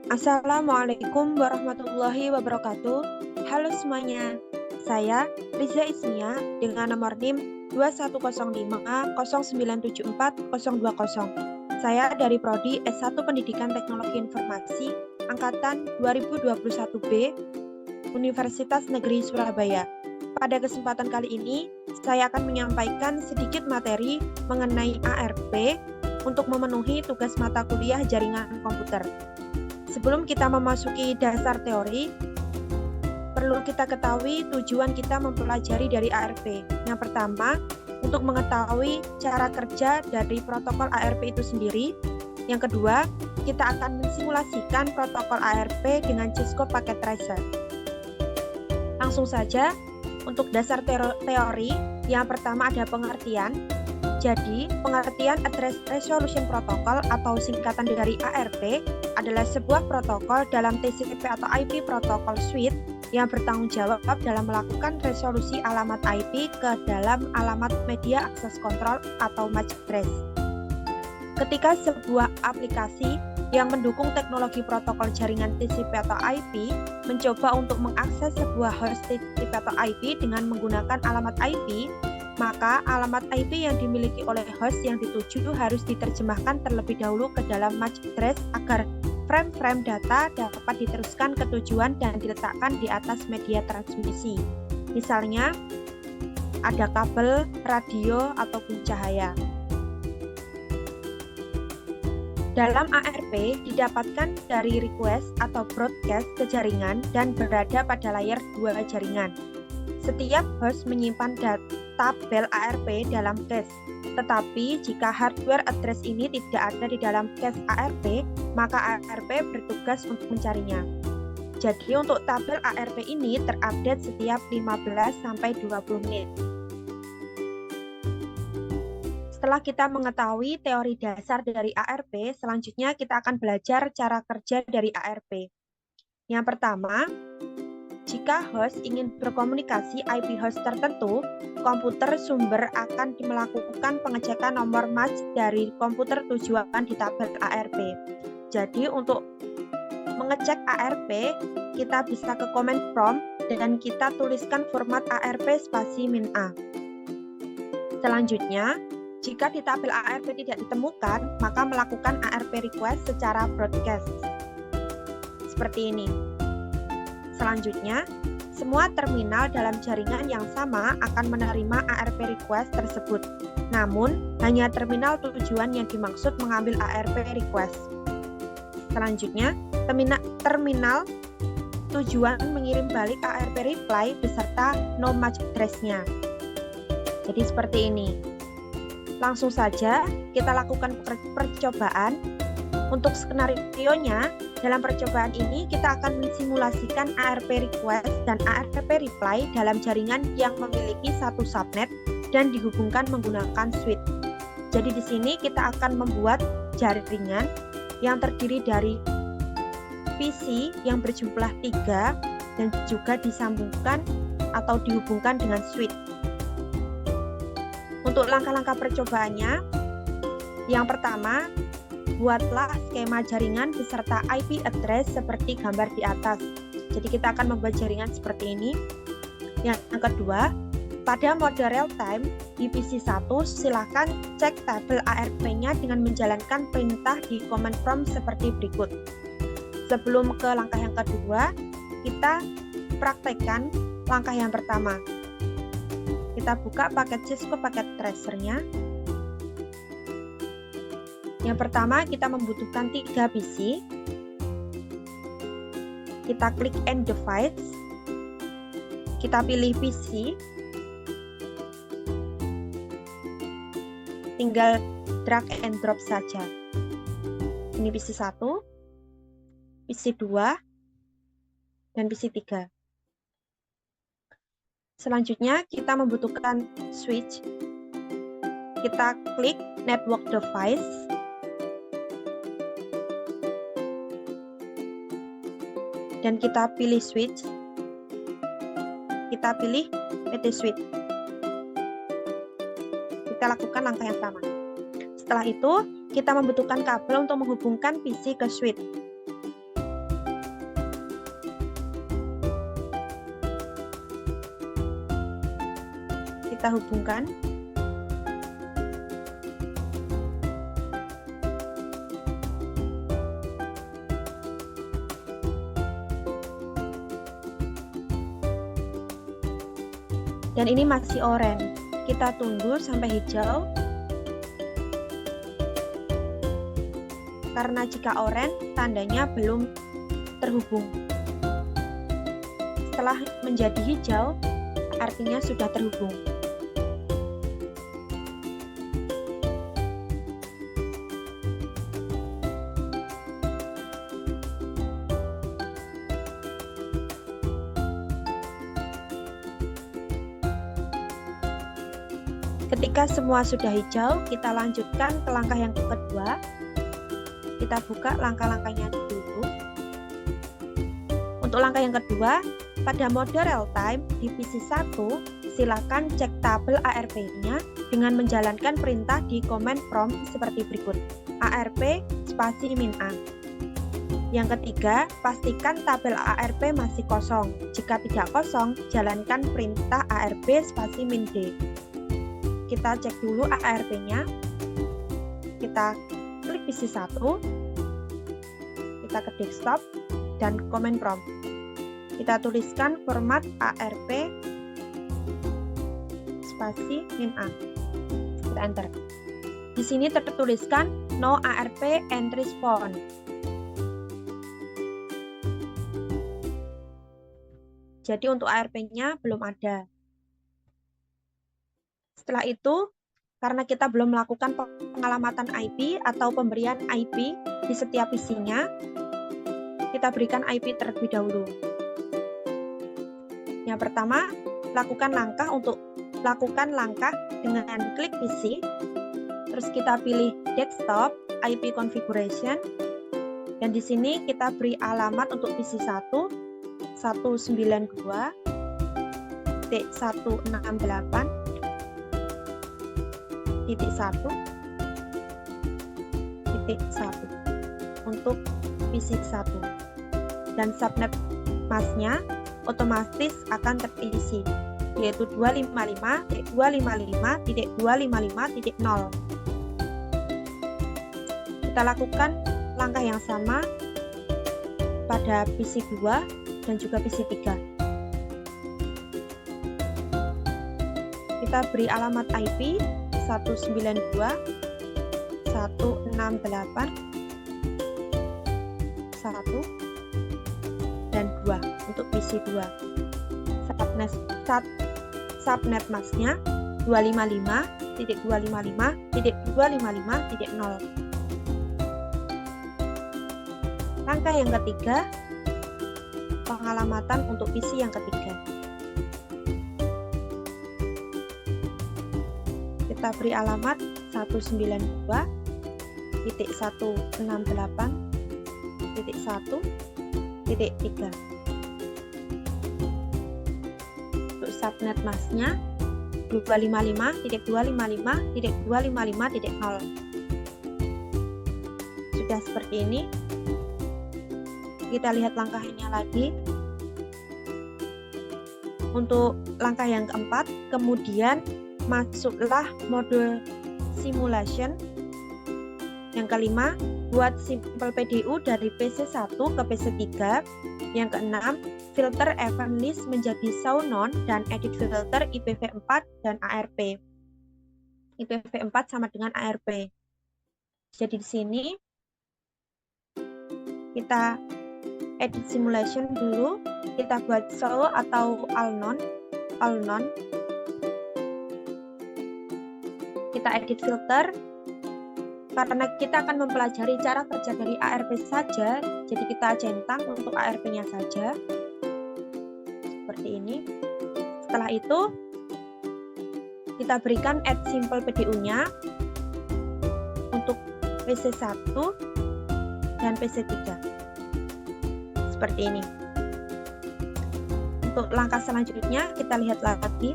Assalamualaikum warahmatullahi wabarakatuh. Halo semuanya, saya Riza Ismia dengan nomor NIM 2105097420. Saya dari Prodi S1 Pendidikan Teknologi Informasi Angkatan 2021B Universitas Negeri Surabaya. Pada kesempatan kali ini, saya akan menyampaikan sedikit materi mengenai ARP untuk memenuhi tugas mata kuliah jaringan komputer. Sebelum kita memasuki dasar teori, perlu kita ketahui tujuan kita mempelajari dari ARP. Yang pertama, untuk mengetahui cara kerja dari protokol ARP itu sendiri. Yang kedua, kita akan mensimulasikan protokol ARP dengan Cisco Packet Tracer. Langsung saja, untuk dasar teori, yang pertama ada pengertian. Jadi, pengertian Address Resolution Protocol atau singkatan dari ARP adalah sebuah protokol dalam TCP atau IP Protocol Suite yang bertanggung jawab dalam melakukan resolusi alamat IP ke dalam alamat media akses kontrol atau MAC address. Ketika sebuah aplikasi yang mendukung teknologi protokol jaringan TCP atau IP mencoba untuk mengakses sebuah host TCP atau IP dengan menggunakan alamat IP, maka alamat IP yang dimiliki oleh host yang dituju harus diterjemahkan terlebih dahulu ke dalam MAC address agar frame-frame data dapat diteruskan ke tujuan dan diletakkan di atas media transmisi. Misalnya, ada kabel, radio, ataupun cahaya. Dalam ARP didapatkan dari request atau broadcast ke jaringan dan berada pada layer 2 jaringan. Setiap host menyimpan tabel ARP dalam cache. Tetapi jika hardware address ini tidak ada di dalam cache ARP, maka ARP bertugas untuk mencarinya. Jadi untuk tabel ARP ini terupdate setiap 15-20 menit. Setelah kita mengetahui teori dasar dari ARP, selanjutnya kita akan belajar cara kerja dari ARP. Yang pertama, jika host ingin berkomunikasi IP host tertentu, komputer sumber akan melakukan pengecekan nomor MAC dari komputer tujuan di tabel ARP. Jadi untuk mengecek ARP, kita bisa ke command prompt dan kita tuliskan format ARP spasi -a. Selanjutnya, jika di tabel ARP tidak ditemukan, maka melakukan ARP request secara broadcast. Seperti ini. Selanjutnya, semua terminal dalam jaringan yang sama akan menerima ARP request tersebut. Namun, hanya terminal tujuan yang dimaksud mengambil ARP request. Selanjutnya, terminal tujuan mengirim balik ARP reply beserta no MAC address-nya. Jadi seperti ini. Langsung saja kita lakukan percobaan. Untuk skenario-nya, dalam percobaan ini kita akan mensimulasikan ARP request dan ARP reply dalam jaringan yang memiliki satu subnet dan dihubungkan menggunakan switch. Jadi di sini kita akan membuat jaringan yang terdiri dari PC yang berjumlah 3 dan juga disambungkan atau dihubungkan dengan switch. Untuk langkah-langkah percobaannya, yang pertama, buatlah skema jaringan beserta IP address seperti gambar di atas. Jadi kita akan membuat jaringan seperti ini. Yang kedua, pada mode real time di PC 1, silakan cek tabel ARP-nya dengan menjalankan perintah di command prompt seperti berikut. Sebelum ke langkah yang kedua, kita praktekkan langkah yang pertama. Kita buka paket Cisco Packet Tracer-nya. Yang pertama, kita membutuhkan 3 PC. Kita klik End Device. Kita pilih PC. Tinggal drag and drop saja. Ini PC 1, PC 2, dan PC 3. Selanjutnya, kita membutuhkan switch. Kita klik Network Device. Dan kita pilih switch. Kita pilih PT switch. Kita lakukan langkah yang sama. Setelah itu, kita membutuhkan kabel untuk menghubungkan PC ke switch. Kita hubungkan. Dan ini masih oranye. Kita tunggu sampai hijau. Karena jika oranye, tandanya belum terhubung. Setelah menjadi hijau, artinya sudah terhubung. Ketika semua sudah hijau, kita lanjutkan ke langkah yang kedua. Kita buka langkah-langkahnya dulu. Untuk langkah yang kedua, pada mode real time di PC 1, silakan cek tabel ARP-nya dengan menjalankan perintah di command prompt seperti berikut. ARP spasi min A. Yang ketiga, pastikan tabel ARP masih kosong. Jika tidak kosong, jalankan perintah ARP spasi min D. Kita cek dulu ARP-nya. Kita klik PC 1. Kita ke desktop dan command prompt. Kita tuliskan format ARP spasi min A. Kita enter. Di sini tertuliskan no ARP entries found. Jadi untuk ARP-nya belum ada. Setelah itu, karena kita belum melakukan pengalamatan IP atau pemberian IP di setiap PC-nya, kita berikan IP terlebih dahulu. Yang pertama, lakukan langkah dengan klik PC, terus kita pilih desktop, IP configuration, dan di sini kita beri alamat untuk PC 1, 192.168.1 untuk PC 1, dan subnet masknya otomatis akan terisi, yaitu 255.255.255.0. Kita lakukan langkah yang sama pada PC 2 dan juga PC 3. Kita beri alamat IP 192.168.1 dan 2 untuk PC 2. Subnet masknya 255.255.255.0. Langkah yang ketiga, pengalamatan untuk PC yang ketiga. Kita beri alamat 192.168.1.3. Untuk subnet masknya 255.255.255.0. Sudah seperti ini. Kita lihat langkahnya lagi. Untuk langkah yang keempat, kemudian masuklah mode simulation. Yang kelima, buat simple PDU dari PC 1 ke PC 3. Yang keenam, filter event list menjadi show none dan edit filter IPv4 dan ARP. IPv4 sama dengan ARP. Jadi di sini kita edit simulation dulu. Kita buat show atau all none. Kita edit filter. Karena kita akan mempelajari cara kerja dari ARP saja, jadi kita centang untuk ARP-nya saja. Seperti ini. Setelah itu, kita berikan add simple PDU-nya untuk PC 1 dan PC 3. Seperti ini. Untuk langkah selanjutnya, kita lihat lagi.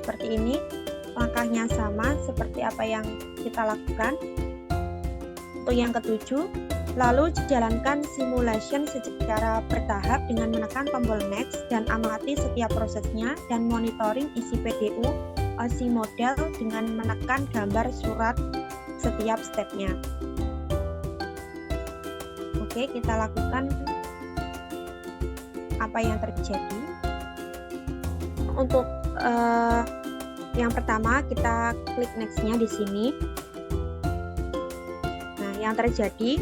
Seperti ini, langkahnya sama seperti apa yang kita lakukan. Untuk yang ketujuh, lalu jalankan simulation secara bertahap dengan menekan tombol next dan amati setiap prosesnya dan monitoring isi PDU OSI model dengan menekan gambar surat setiap stepnya. Oke, kita lakukan apa yang terjadi. Untuk yang pertama, kita klik next-nya di sini. Nah, yang terjadi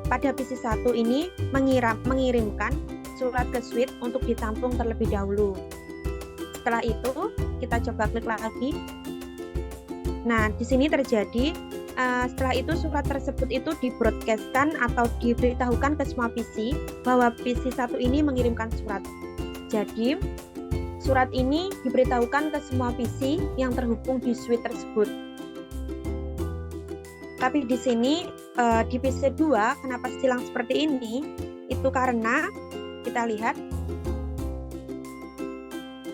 pada PC1 ini mengirimkan surat ke suite untuk ditampung terlebih dahulu. Setelah itu, kita coba klik lagi. Nah, di sini terjadi, setelah itu surat tersebut itu di-broadcast-kan atau diberitahukan ke semua PC bahwa PC1 ini mengirimkan surat. Jadi, surat ini diberitahukan ke semua PC yang terhubung di suite tersebut. Tapi di sini di PC2 kenapa silang seperti ini? Itu karena kita lihat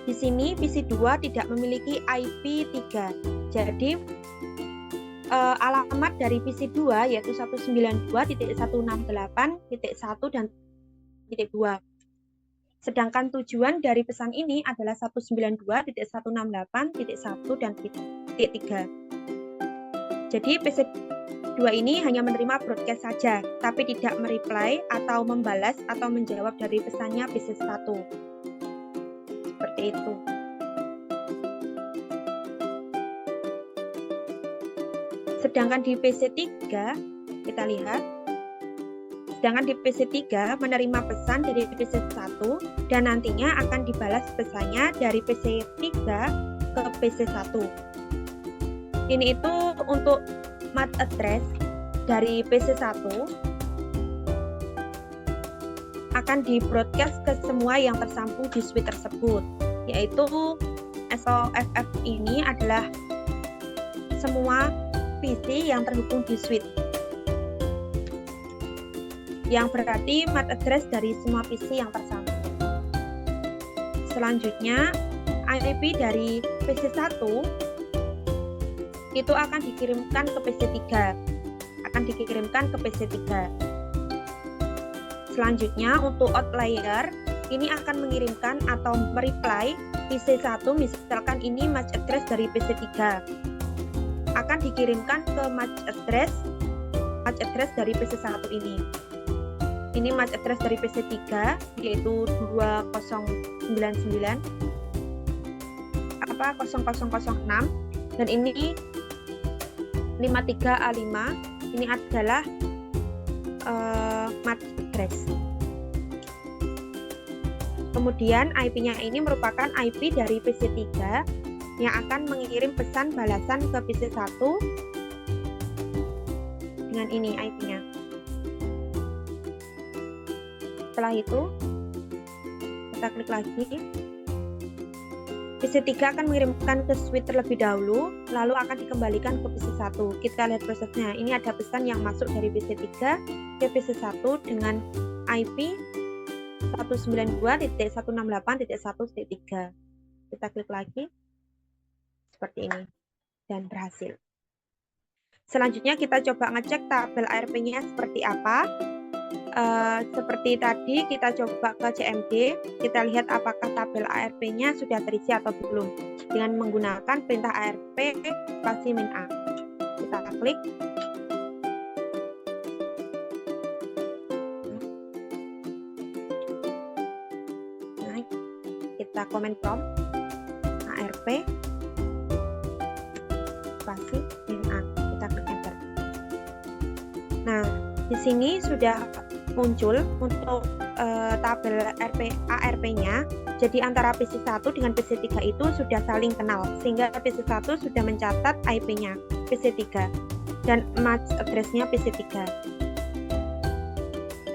di sini PC2 tidak memiliki IP3. Jadi alamat dari PC2 yaitu 192.168.1 dan .2. Sedangkan tujuan dari pesan ini adalah 192.168.1 dan .3. Jadi PC2 ini hanya menerima broadcast saja, tapi tidak mereply atau membalas atau menjawab dari pesannya PC1. Seperti itu. Sedangkan di PC3, kita lihat, sedangkan di PC3 menerima pesan dari PC1 dan nantinya akan dibalas pesannya dari PC3 ke PC1. Ini itu untuk MAC address dari PC1 akan di-broadcast ke semua yang tersambung di suite tersebut, yaitu SOFF ini adalah semua PC yang terhubung di suite, yang berarti MAC address dari semua PC yang tersambung. Selanjutnya, IP dari PC1 itu akan dikirimkan ke PC3. Selanjutnya, untuk outlier, ini akan mengirimkan atau mereply PC1, misalkan ini MAC address dari PC3. Akan dikirimkan ke MAC address dari PC1 ini. Ini MAC address dari PC3 yaitu 2099 0006 dan ini 53A5. Ini adalah MAC address. Kemudian IP-nya ini merupakan IP dari PC3 yang akan mengirim pesan balasan ke PC1 dengan ini IP-nya. Setelah itu, kita klik lagi. PC3 akan mengirimkan ke suite terlebih dahulu, lalu akan dikembalikan ke PC1. Kita lihat prosesnya. Ini ada pesan yang masuk dari PC3 ke PC1 dengan IP 192.168.1.3. Kita klik lagi. Seperti ini. Dan berhasil. Selanjutnya kita coba ngecek tabel ARP-nya seperti apa. Seperti tadi kita coba ke CMD, kita lihat apakah tabel ARP-nya sudah terisi atau belum dengan menggunakan perintah ARP spasi -a. Kita klik. Nah, kita comment prompt ARP spasi -a. Kita klik enter. Nah, di sini sudah muncul untuk tabel ARP-nya. Jadi antara PC1 dengan PC3 itu sudah saling kenal, sehingga PC1 sudah mencatat IP-nya PC3 dan MAC address-nya PC3.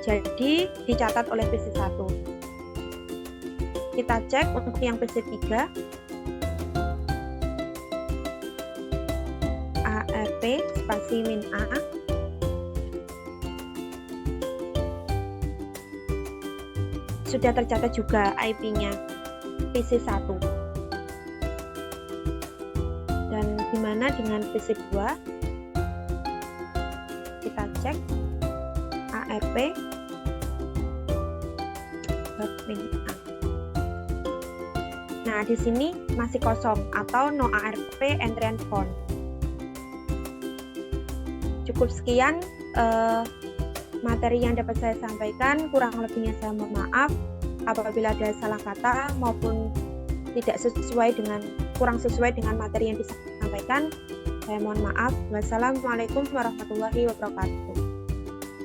Jadi dicatat oleh PC1. Kita cek untuk yang PC3. ARP spasi -a. Sudah tercatat juga IP-nya PC1. Dan gimana dengan PC2? Kita cek ARP .min. Nah, di sini masih kosong atau no ARP entry and found. Cukup sekian materi yang dapat saya sampaikan. Kurang lebihnya saya mohon maaf apabila ada salah kata maupun kurang sesuai dengan materi yang disampaikan. Saya mohon maaf. Wassalamualaikum warahmatullahi wabarakatuh.